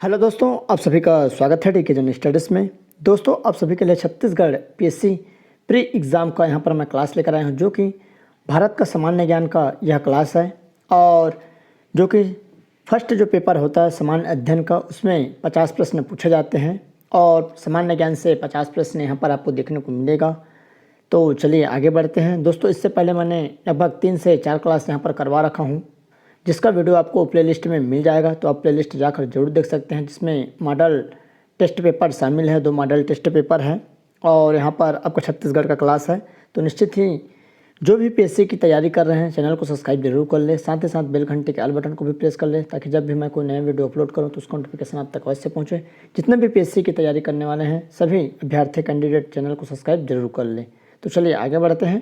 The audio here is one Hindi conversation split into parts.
हेलो दोस्तों, आप सभी का स्वागत है टीके जन स्टडीज़ में। दोस्तों, आप सभी के लिए छत्तीसगढ़ पीएससी प्री एग्ज़ाम का यहाँ पर मैं क्लास लेकर आया हूँ, जो कि भारत का सामान्य ज्ञान का यह क्लास है। और जो कि फर्स्ट जो पेपर होता है सामान्य अध्ययन का, उसमें 50 प्रश्न पूछे जाते हैं और सामान्य ज्ञान से 50 प्रश्न यहाँ पर आपको देखने को मिलेगा। तो चलिए आगे बढ़ते हैं। दोस्तों, इससे पहले मैंने लगभग 3 से 4 क्लास यहाँ पर करवा रखा हूँ, जिसका वीडियो आपको प्लेलिस्ट में मिल जाएगा, तो आप प्लेलिस्ट जाकर जरूर देख सकते हैं, जिसमें मॉडल टेस्ट पेपर शामिल है। 2 मॉडल टेस्ट पेपर है और यहाँ पर आपका छत्तीसगढ़ का क्लास है। तो निश्चित ही जो भी पीएससी की तैयारी कर रहे हैं, चैनल को सब्सक्राइब जरूर कर ले, साथ ही साथ बेल घंटे के ऑल बटन को भी प्रेस कर ले, ताकि जब भी मैं कोई नया वीडियो अपलोड करूँ तो उसका नोटिफिकेशन आप तक अवश्य पहुँचे। जितने भी पीएससी की तैयारी करने वाले हैं सभी अभ्यर्थी कैंडिडेट चैनल को सब्सक्राइब जरूर कर ले। तो चलिए आगे बढ़ते हैं।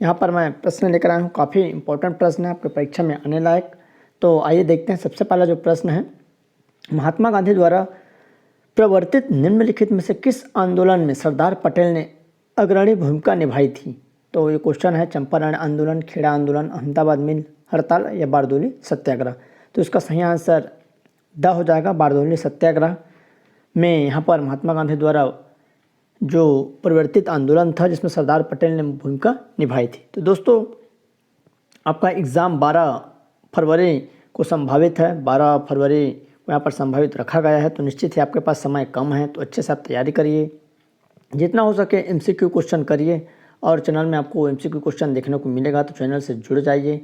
यहाँ पर मैं प्रश्न लेकर आया हूँ, काफ़ी इंपॉर्टेंट प्रश्न है आपके परीक्षा में आने लायक। तो आइए देखते हैं। सबसे पहला जो प्रश्न है, महात्मा गांधी द्वारा प्रवर्तित निम्नलिखित में से किस आंदोलन में सरदार पटेल ने अग्रणी भूमिका निभाई थी? तो ये क्वेश्चन है, चंपारण आंदोलन, खेड़ा आंदोलन, अहमदाबाद मिल हड़ताल या बारदोली सत्याग्रह। तो इसका सही आंसर द हो जाएगा, बारदोली सत्याग्रह में यहाँ पर महात्मा गांधी द्वारा जो प्रवर्तित आंदोलन था जिसमें सरदार पटेल ने भूमिका निभाई थी। तो दोस्तों, आपका एग्ज़ाम 12 फरवरी को संभावित है, 12 फरवरी को यहाँ पर संभावित रखा गया है। तो निश्चित ही आपके पास समय कम है, तो अच्छे से आप तैयारी करिए, जितना हो सके एमसीक्यू क्वेश्चन करिए। और चैनल में आपको एमसीक्यू क्वेश्चन देखने को मिलेगा, तो चैनल से जुड़ जाइए।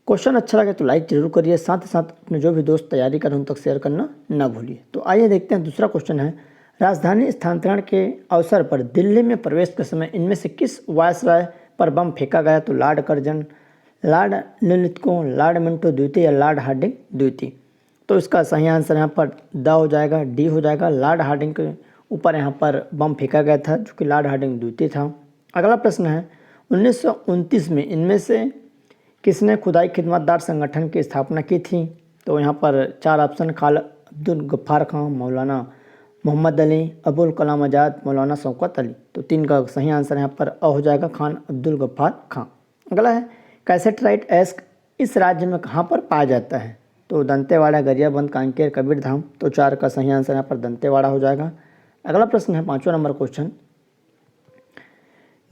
क्वेश्चन अच्छा लगे तो लाइक जरूर करिए, साथ ही साथ अपने जो भी दोस्त तैयारी कर उन तक शेयर करना ना भूलिए। तो आइए देखते हैं। दूसरा क्वेश्चन है, राजधानी स्थानांतरण के अवसर पर दिल्ली में प्रवेश के समय इनमें से किस वायसराय पर बम फेंका गया? तो लॉर्ड कर्जन, लॉर्ड लिलिथको, लॉर्ड मिंटो द्वितीय या लॉर्ड हार्डिंग द्वितीय। तो इसका सही आंसर यहाँ पर द हो जाएगा, डी हो जाएगा। लॉर्ड हार्डिंग के ऊपर यहाँ पर बम फेंका गया था, जो कि लॉर्ड हार्डिंग द्वितीय था। अगला प्रश्न है, 1929 में इनमें से किसने खुदाई खिदमतदार संगठन की स्थापना की थी? तो यहाँ पर 4 ऑप्शन, खान अब्दुल गफ्फार खां, मौलाना मोहम्मद अली, अबुल कलाम आज़ाद, मौलाना शौकत अली। तो 3 का सही आंसर यहाँ पर अ हो जाएगा, खान अब्दुल गफ्फार खां। अगला है, कैसेटराइट एस्क इस राज्य में कहाँ पर पाया जाता है? तो दंतेवाड़ा, गरियाबंद, कांकेर, कबीरधाम। तो 4 का सही आंसर यहाँ पर दंतेवाड़ा हो जाएगा। अगला प्रश्न है, 5वां नंबर क्वेश्चन,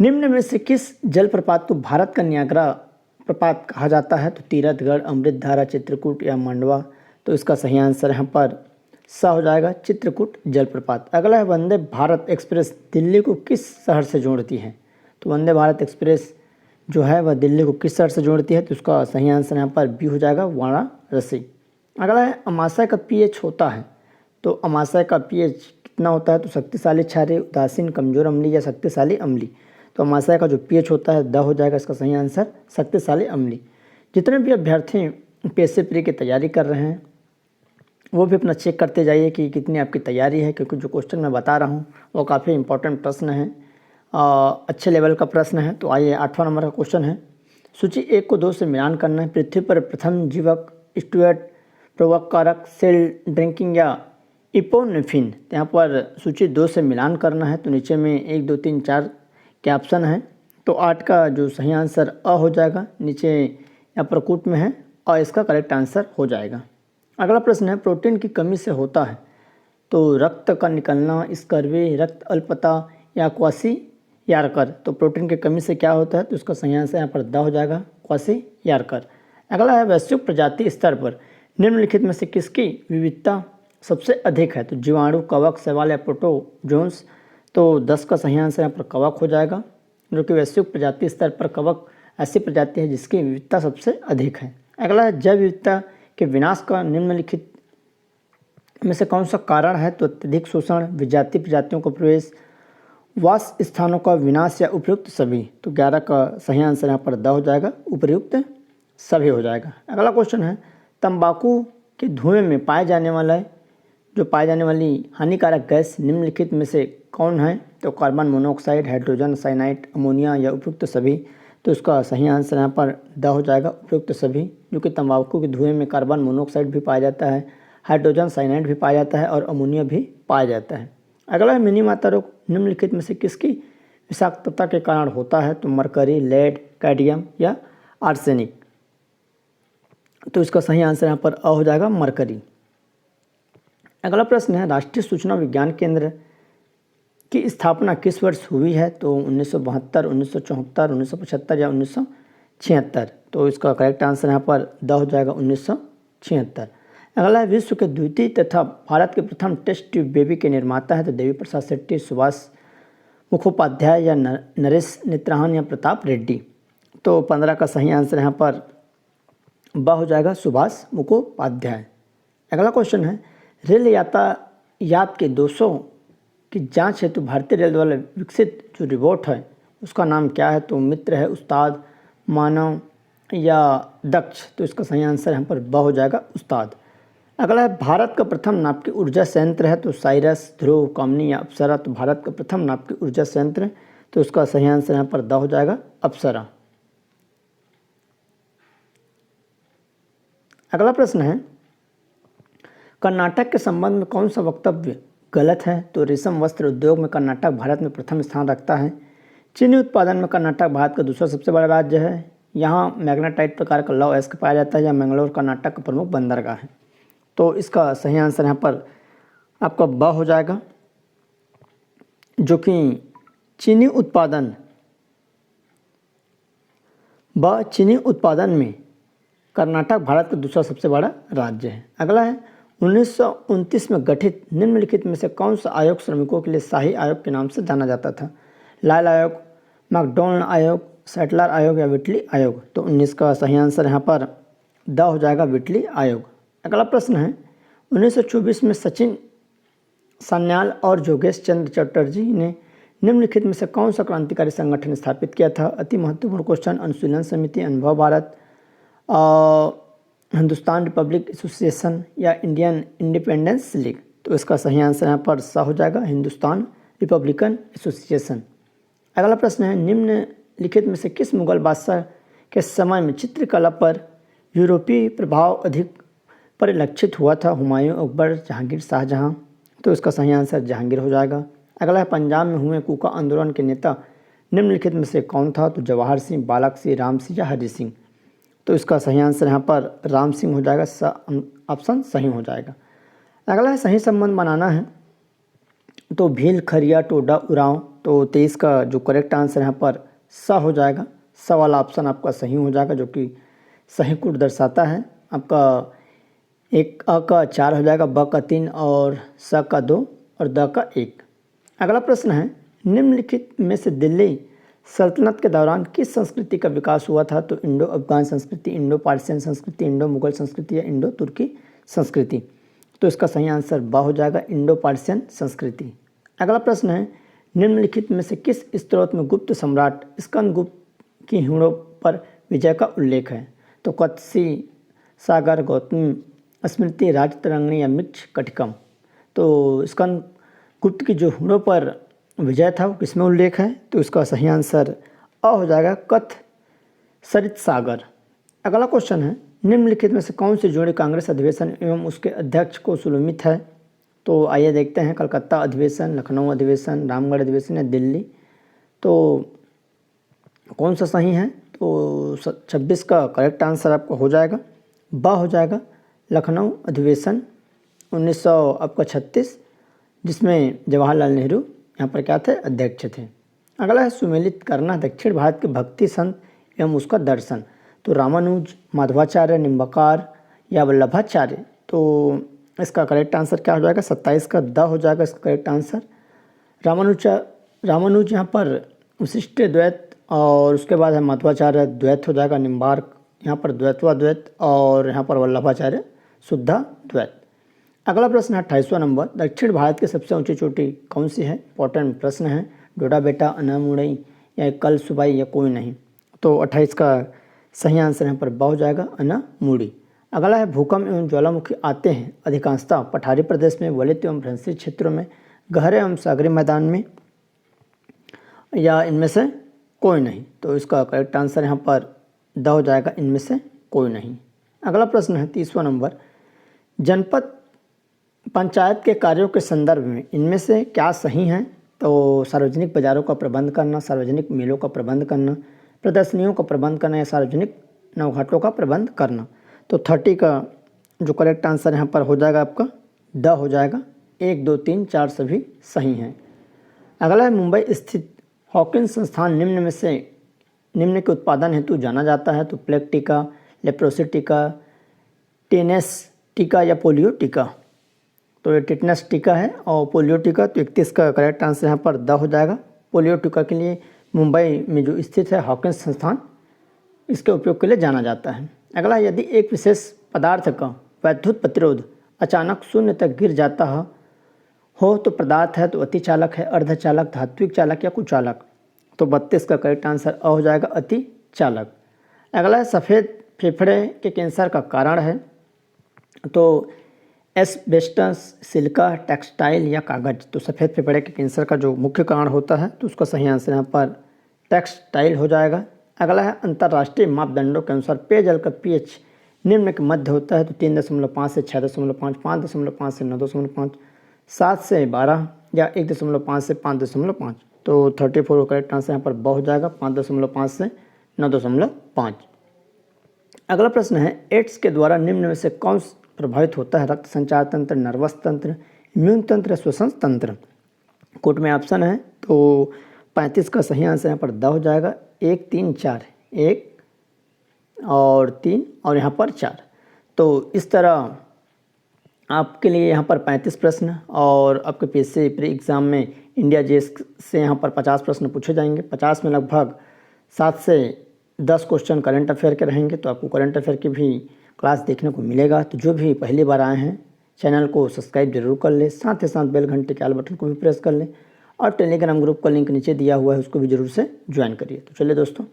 निम्न में से किस जलप्रपात को भारत का नियाग्रा प्रपात कहा जाता है? तो तीरथगढ़, अमृतधारा, चित्रकूट या मांडवा। तो इसका सही आंसर यहाँ पर स हो जाएगा, चित्रकूट जलप्रपात। अगला है, वंदे भारत एक्सप्रेस दिल्ली को किस शहर से जोड़ती है? तो वंदे भारत एक्सप्रेस जो है वह दिल्ली को किस शहर से जोड़ती है? तो उसका सही आंसर यहाँ पर बी हो जाएगा, वाराणसी। अगला है, अमाशय का पीएच होता है? तो अमाशय का पीएच कितना होता है? तो शक्तिशाली क्षारीय, उदासीन, कमजोर अम्लीय या शक्तिशाली अम्लीय। तो अमाशय का जो पीएच होता है द हो जाएगा, इसका सही आंसर शक्तिशाली अम्लीय। जितने भी अभ्यर्थी पीएससी प्री की तैयारी कर रहे हैं वो भी अपना चेक करते जाइए कि कितनी आपकी तैयारी है, क्योंकि जो क्वेश्चन मैं बता रहा हूँ वो काफ़ी इंपॉर्टेंट प्रश्न है, अच्छे लेवल का प्रश्न है। तो आइए 8वां नंबर का क्वेश्चन है, सूची 1 को 2 से मिलान करना है। पृथ्वी पर प्रथम जीवक स्टुअर्ट, प्रवक कारक, सेल ड्रिंकिंग या इपोनेफिन। यहाँ पर सूची 2 से मिलान करना है। तो नीचे में 1, 2, 3, 4 के ऑप्शन हैं। तो 8 का जो सही आंसर अ हो जाएगा, नीचे यहाँ पर कूट में है और इसका करेक्ट आंसर हो जाएगा। अगला प्रश्न है, प्रोटीन की कमी से होता है? तो रक्त का निकलना, स्कर्वी, रक्त अल्पता या क्वासी-यारकर। तो प्रोटीन की कमी से क्या होता है? तो उसका सही आंसर यहाँ पर द हो जाएगा, क्वासी-यारकर। अगला है, वैश्विक प्रजाति स्तर पर निम्नलिखित में से किसकी विविधता सबसे अधिक है? तो जीवाणु, कवक, शैवाल या प्रोटोजोन्स। तो 10 का सही आंसर यहाँ पर कवक हो जाएगा, जो कि वैश्विक प्रजाति स्तर पर कवक ऐसी प्रजाति है जिसकी विविधता सबसे अधिक है। अगला है, जैव विविधता के विनाश का निम्नलिखित में से कौन सा कारण है? तो अत्यधिक शोषण, विजातीय प्रजातियों का प्रवेश, वास स्थानों का विनाश या उपयुक्त सभी। तो 11 का सही आंसर यहाँ पर द हो जाएगा, उपयुक्त सभी हो जाएगा। अगला क्वेश्चन है, तंबाकू के धुएं में पाए जाने वाली हानिकारक गैस निम्नलिखित में से कौन है? तो carbon monoxide, hydrogen, cyanide, ammonia या उपयुक्त सभी। तो इसका सही आंसर यहाँ पर द हो जाएगा, उपयुक्त सभी, जो कि तंबाकू के धुएं में कार्बन मोनोऑक्साइड भी पाया जाता है, हाइड्रोजन साइनाइड भी पाया जाता है और अमोनिया भी पाया जाता है। अगला है, मिनीमाता रोग निम्नलिखित में से किसकी विषाक्तता के कारण होता है? तो मरकरी, लेड, कैडमियम या आर्सेनिक। तो इसका सही आंसर यहाँ पर अ हो जाएगा, मरकरी। अगला प्रश्न है, राष्ट्रीय सूचना विज्ञान केंद्र की स्थापना किस वर्ष हुई है? तो 1972, 1974, 1975 या 1976। तो इसका करेक्ट आंसर यहाँ पर द हो जाएगा 1976। अगला है, विश्व के द्वितीय तथा भारत के प्रथम टेस्ट ट्यूब बेबी के निर्माता है? तो देवी प्रसाद शेट्टी, सुभाष मुखोपाध्याय या नरेश नेत्राहन या प्रताप रेड्डी। तो 15 का सही आंसर यहाँ पर ब हो जाएगा, सुभाष मुखोपाध्याय। अगला क्वेश्चन है, रेल यातायात के दोषों की जांच हेतु भारतीय रेल द्वारा विकसित जो रोबोट है उसका नाम क्या है? तो मित्र है, उस्ताद, मानव या दक्ष। तो इसका सही आंसर यहाँ पर ब हो जाएगा, उस्ताद। अगला है, भारत का प्रथम नाभिकीय ऊर्जा संयंत्र है? तो साइरस, ध्रुव, कामनी या अप्सरा। तो भारत का प्रथम नाभिकीय ऊर्जा संयंत्र, तो उसका सही आंसर यहाँ पर द हो जाएगा, अप्सरा। अगला प्रश्न है, कर्नाटक के संबंध में कौन सा वक्तव्य गलत है? तो रेशम वस्त्र उद्योग में कर्नाटक भारत में प्रथम स्थान रखता है। चीनी उत्पादन में कर्नाटक भारत का दूसरा सबसे बड़ा राज्य है। यहाँ मैग्नेटाइट प्रकार का लौह अयस्क पाया जाता है। या मैंगलोर कर्नाटक का प्रमुख बंदरगाह है। तो इसका सही आंसर यहाँ पर आपका ब हो जाएगा, जो कि चीनी उत्पादन में कर्नाटक भारत का दूसरा सबसे बड़ा राज्य है। अगला है, 1929 में गठित निम्नलिखित में से कौन सा आयोग श्रमिकों के लिए शाही आयोग के नाम से जाना जाता था? लाल आयोग, मैकडॉनल्ड आयोग, सेटलर आयोग या विटली आयोग। तो 19 का सही आंसर यहाँ पर द हो जाएगा, विटली आयोग। अगला प्रश्न है, 1924 में सचिन सान्याल और जोगेश चंद्र चटर्जी ने निम्नलिखित में से कौन सा क्रांतिकारी संगठन स्थापित किया था? अति महत्वपूर्ण क्वेश्चन। अनुशीलन समिति, अनुभव भारत, हिंदुस्तान रिपब्लिक एसोसिएशन या इंडियन इंडिपेंडेंस लीग। तो इसका सही आंसर यहाँ पर सा हो जाएगा, हिंदुस्तान रिपब्लिकन एसोसिएशन। अगला प्रश्न है, निम्नलिखित में से किस मुगल बादशाह के समय में चित्रकला पर यूरोपीय प्रभाव अधिक परिलक्षित हुआ था? हुमायूं, अकबर, जहांगीर, शाहजहां। तो इसका सही आंसर जहांगीर हो जाएगा। अगला है, पंजाब में हुए कुका आंदोलन के नेता निम्नलिखित में से कौन था? तो जवाहर सिंह, बालक सिंह, राम सिंह या हरि सिंह। तो इसका सही आंसर यहाँ पर राम सिंह हो जाएगा, ऑप्शन सही हो जाएगा। अगला है, सही संबंध बनाना है। तो भील, खरिया, टोडा, उरांव। तो 23 का जो करेक्ट आंसर यहाँ पर स हो जाएगा, स वाला ऑप्शन आपका सही हो जाएगा, जो कि सही कूट दर्शाता है। आपका एक अ का 4 हो जाएगा, ब का 3 और स का 2 और द का 1। अगला प्रश्न है, निम्नलिखित में से दिल्ली सल्तनत के दौरान किस संस्कृति का विकास हुआ था? तो इंडो अफगान संस्कृति, इंडो पार्सियन संस्कृति, इंडो मुगल संस्कृति या इंडो तुर्की संस्कृति। तो इसका सही आंसर ब हो जाएगा, इंडो पार्सियन संस्कृति। अगला प्रश्न है, निम्नलिखित में से किस स्त्रोत में गुप्त सम्राट स्कंदगुप्त की हिमड़ों पर विजय का उल्लेख है? तो कत्सी, सागर, गौतम स्मृति, राजतरंगिणी या मिक्ष कटिकम। तो स्कंदगुप्त की जो हिमड़ों पर विजय था वो किसमें उल्लेख है? तो इसका सही आंसर अ हो जाएगा, कथ सरित सागर। अगला क्वेश्चन है, निम्नलिखित में से कौन सी जोड़ी कांग्रेस अधिवेशन एवं उसके अध्यक्ष को सुलमित है? तो आइए देखते हैं, कलकत्ता अधिवेशन, लखनऊ अधिवेशन, रामगढ़ अधिवेशन या दिल्ली। तो कौन सा सही है? तो 26 का करेक्ट आंसर आपका हो जाएगा, ब हो जाएगा, लखनऊ अधिवेशन 1936, जिसमें जवाहरलाल नेहरू यहाँ पर क्या थे? अध्यक्ष थे। अगला है, सुमेलित करना दक्षिण भारत के भक्ति संत एवं उसका दर्शन। तो रामानुज, माधवाचार्य, निम्बकार या वल्लभाचार्य। तो इसका करेक्ट आंसर क्या हो जाएगा? 27 का द हो जाएगा इसका करेक्ट आंसर। रामानुज यहाँ पर विशिष्ट द्वैत और उसके बाद है माधवाचार्य द्वैत हो जाएगा, निम्बार्क यहाँ पर द्वैतवाद्वैत और यहाँ पर वल्लभाचार्य शुद्धा द्वैत। अगला प्रश्न है 28वां नंबर, दक्षिण भारत की सबसे ऊंची चोटी कौन सी है? इंपॉर्टेंट प्रश्न है। डोडा बेटा, अनामुड़ई या कल सुबाई या कोई नहीं। तो 28 का सही आंसर यहाँ पर ब हो जाएगा, अनामुड़ी। अगला है, भूकंप एवं ज्वालामुखी आते हैं अधिकांशतः पठारी प्रदेश में, वलित एवं भ्रंशी क्षेत्रों में, गहरे एवं सागरी मैदान में या इनमें से कोई नहीं। तो इसका करेक्ट आंसर यहाँ पर द हो जाएगा, इनमें से कोई नहीं। अगला प्रश्न है 30वां नंबर, जनपद पंचायत के कार्यों के संदर्भ में इनमें से क्या सही है? तो सार्वजनिक बाजारों का प्रबंध करना, सार्वजनिक मेलों का प्रबंध करना, प्रदर्शनियों का प्रबंध करना या सार्वजनिक नौघाटों का प्रबंध करना। तो 30 का जो करेक्ट आंसर यहाँ पर हो जाएगा आपका द हो जाएगा। 1, 2, 3, 4 सभी सही हैं। अगला है मुंबई स्थित हॉकिंस संस्थान निम्न के उत्पादन हेतु जाना जाता है। तो प्लेग टीका, लेप्रोसी टीका, टेनेस टीका या पोलियो टीका। तो ये टिटनेस टीका है और पोलियो टीका। तो 31 का करेक्ट आंसर यहाँ पर द हो जाएगा। पोलियो टीका के लिए मुंबई में जो स्थित है हॉकिंस संस्थान, इसके उपयोग के लिए जाना जाता है। अगला, यदि एक विशेष पदार्थ का वैद्युत प्रतिरोध अचानक शून्य तक गिर जाता हो तो पदार्थ है तो अतिचालक है, अर्धचालक, धात्विक चालक या कुचालक। तो 32 का करेक्ट आंसर अ हो जाएगा, अतिचालक। अगला है सफ़ेद फेफड़े के कैंसर का कारण है। तो एस्बेस्टस, सिलिका, टेक्सटाइल या कागज। तो सफ़ेद फेफड़े के कैंसर का जो मुख्य कारण होता है तो उसका सही आंसर यहाँ पर टेक्सटाइल हो जाएगा। अगला है अंतर्राष्ट्रीय मापदंडों के अनुसार पेयजल का पीएच निम्न के मध्य होता है। तो 3.5 से 6.5, 5.5 से 9.5, 7 से 12 या 1.5 से 5.5। तो 34 करेक्ट आंसर यहाँ पर ब हो जाएगा, 5.5 से 9.5। अगला प्रश्न है, एड्स के द्वारा निम्न में से कौन प्रभावित होता है? रक्त संचार तंत्र, नर्वस तंत्र, इम्यून तंत्र या श्वसन तंत्र। कोर्ट में ऑप्शन है तो 35 का सही आंसर यहाँ पर द हो जाएगा। 1, 3, 4, 1 और 3 और यहाँ पर 4। तो इस तरह आपके लिए यहाँ पर 35 प्रश्न और आपके पीएससी प्री एग्ज़ाम में इंडिया जीएस से यहाँ पर 50 प्रश्न पूछे जाएंगे। 50 में लगभग 7 से 10 क्वेश्चन करंट अफेयर के रहेंगे। तो आपको करंट अफेयर की भी क्लास देखने को मिलेगा। तो जो भी पहली बार आए हैं चैनल को सब्सक्राइब जरूर कर लें, साथ ही साथ बेल घंटे के आल बटन को भी प्रेस कर लें और टेलीग्राम ग्रुप का लिंक नीचे दिया हुआ है उसको भी जरूर से ज्वाइन करिए। तो चलिए दोस्तों।